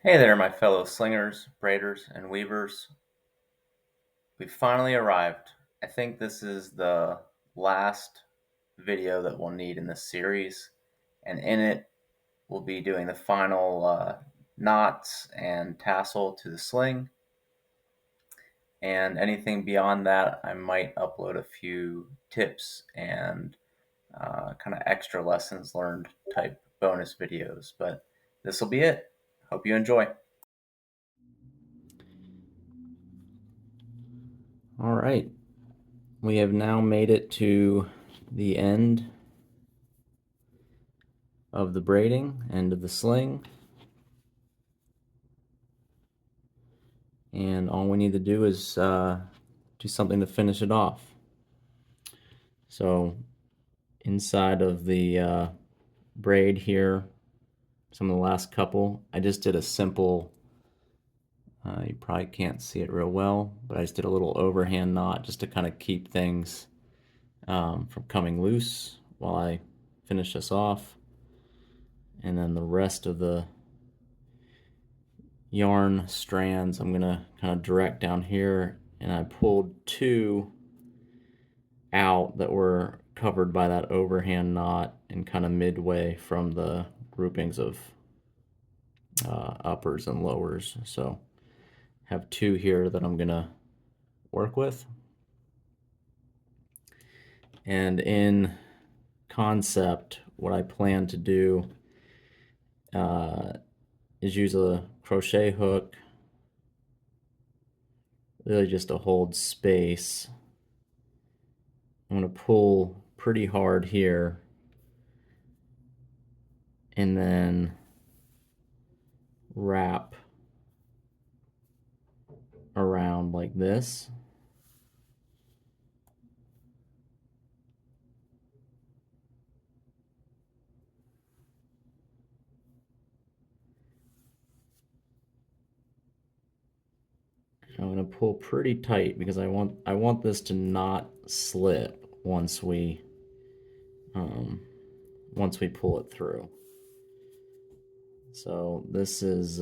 Hey there, my fellow slingers, braiders, and weavers. We've finally arrived. I think this is the last video that we'll need in this series, and in it, we'll be doing the final knots and tassel to the sling. And anything beyond that, I might upload a few tips and kind of extra lessons learned type bonus videos. But this will be it. Hope you enjoy. All right, we have now made it to the end of the braiding, end of the sling, and all we need to do is do something to finish it off. So inside of the braid here, some of the last couple, I just did a simple, you probably can't see it real well, but I just did a little overhand knot just to kind of keep things from coming loose while I finish this off. And then the rest of the yarn strands I'm gonna kind of direct down here, and I pulled two out that were covered by that overhand knot and kind of midway from the groupings of uppers and lowers. So have two here that I'm gonna work with. And in concept, what I plan to do uh, is use a crochet hook, really just to hold space. I'm going to pull pretty hard here and then wrap around like this. I'm going to pull pretty tight because I want this to not slip um, once we pull it through. So this is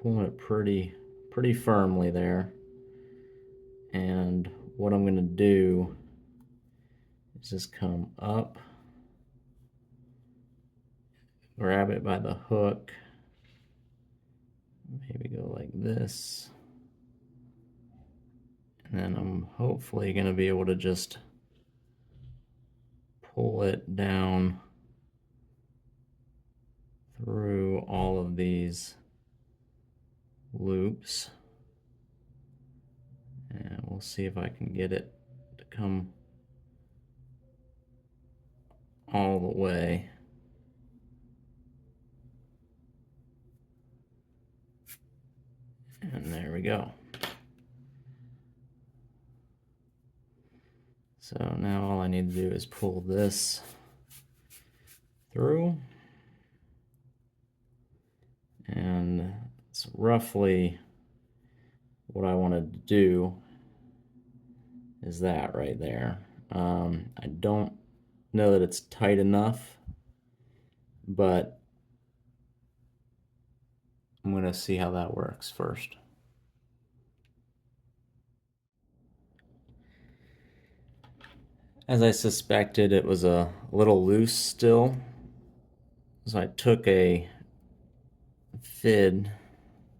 pulling it pretty firmly there. And what I'm going to do is just come up, grab it by the hook, maybe go like this, and then I'm hopefully going to be able to just pull it down through all of these loops, and we'll see if I can get it to come all the way. And there we go. So now all I need to do is pull this through, and it's roughly what I wanted to do is that right there. I don't know that it's tight enough, but I'm going to see how that works first. As I suspected, it was a little loose still, so I took a fid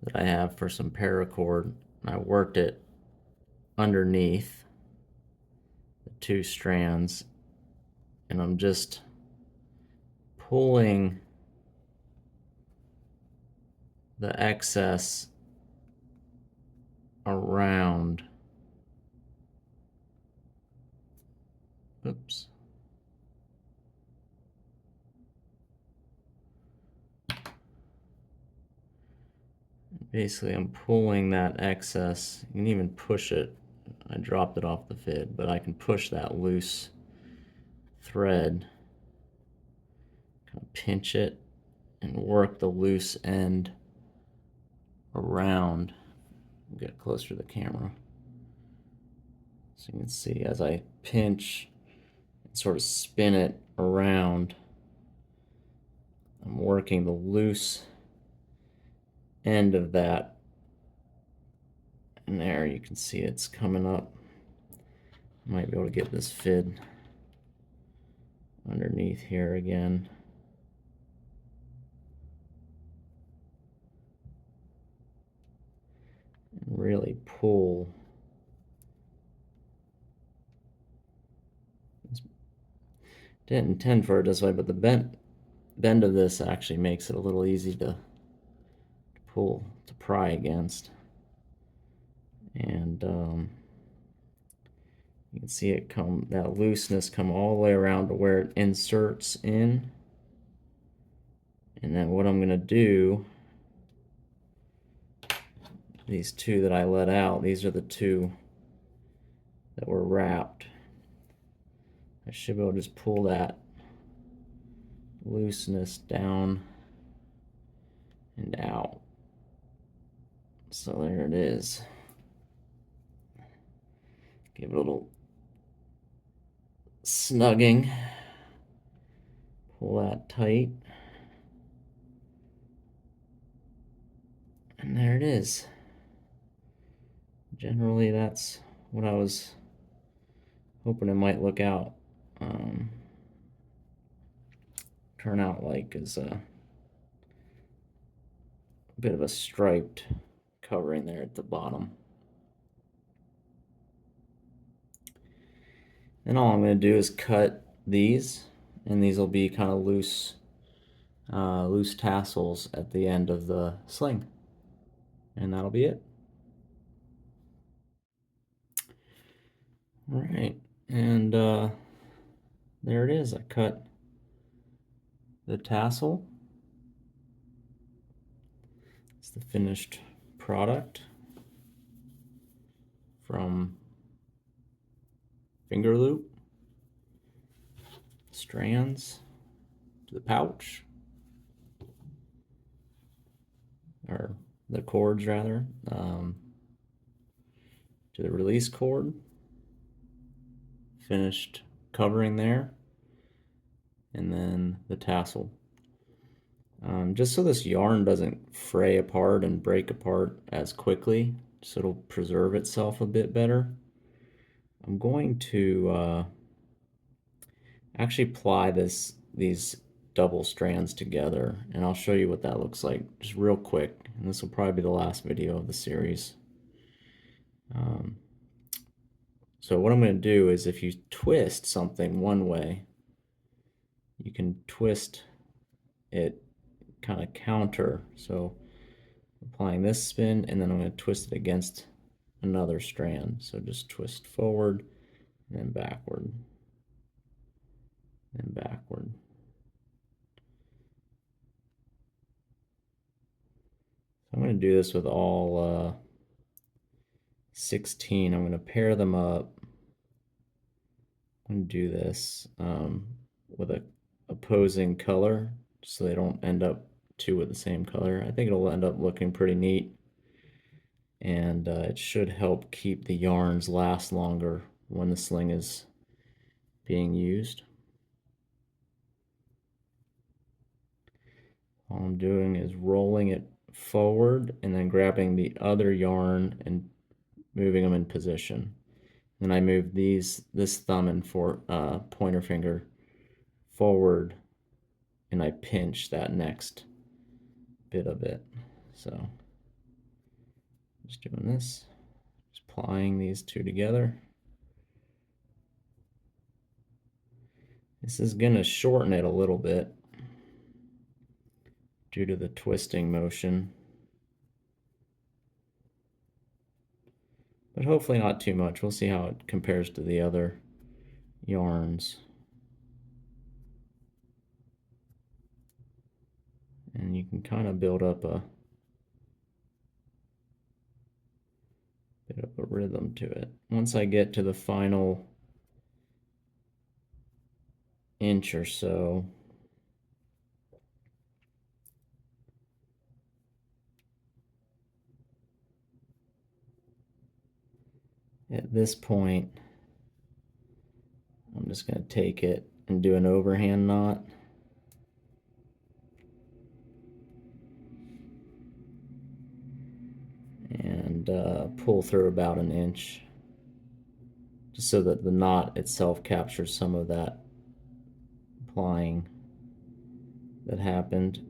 that I have for some paracord and I worked it underneath the two strands, and I'm just pulling the excess around. Oops. Basically, I'm pulling that excess. You can even push it. I dropped it off the fid, but I can push that loose thread, kind of pinch it, and work the loose end around. Get closer to the camera. So you can see as I pinch and sort of spin it around, I'm working the loose end of that, and there you can see it's coming up. Might be able to get this fid underneath here again. And really pull. Didn't intend for it this way, but the bend of this actually makes it a little easy to pull, to pry against. And you can see it come, that looseness come all the way around to where it inserts in. And then what I'm going to do, these two that I let out, these are the two that were wrapped. I should be able to just pull that looseness down and out. So there it is. Give it a little snugging. Pull that tight. And there it is. Generally, that's what I was hoping it might turn out like, is a bit of a striped covering there at the bottom. Then all I'm going to do is cut these, and these will be kind of loose tassels at the end of the sling. And that'll be it. All right, and there it is. I cut the tassel. It's the finished product from finger loop, strands, to the pouch, or the cords rather, to the release cord, finished covering there, and then the tassel. Just so this yarn doesn't fray apart and break apart as quickly, so it'll preserve itself a bit better, I'm going to actually ply these double strands together, and I'll show you what that looks like just real quick, and this will probably be the last video of the series. So what I'm going to do is, if you twist something one way, you can twist it kind of counter. So applying this spin, and then I'm going to twist it against another strand. So just twist forward and then backward and backward. So I'm going to do this with all 16. I'm going to pair them up. I'm going to do this with a opposing color so they don't end up two with the same color. I think it'll end up looking pretty neat, and it should help keep the yarns last longer when the sling is being used. All I'm doing is rolling it forward and then grabbing the other yarn and moving them in position. Then I move this thumb and pointer finger forward, and I pinch that next bit of it. So just doing this, just plying these two together. This is going to shorten it a little bit due to the twisting motion, but hopefully not too much. We'll see how it compares to the other yarns. And you can kind of build up a bit of a rhythm to it. Once I get to the final inch or so, at this point, I'm just going to take it and do an overhand knot. and pull through about an inch, just so that the knot itself captures some of that plying that happened.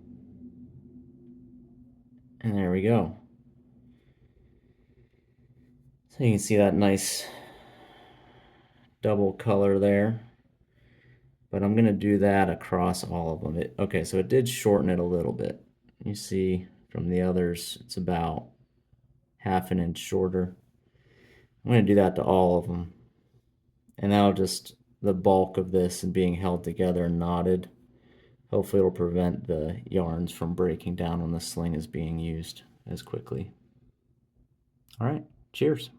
And there we go. So you can see that nice double color there. But I'm going to do that across all of them. Okay, so it did shorten it a little bit. You see from the others, it's about half an inch shorter. I'm going to do that to all of them. And that'll just, the bulk of this and being held together and knotted, hopefully it'll prevent the yarns from breaking down when the sling is being used as quickly. All right, cheers.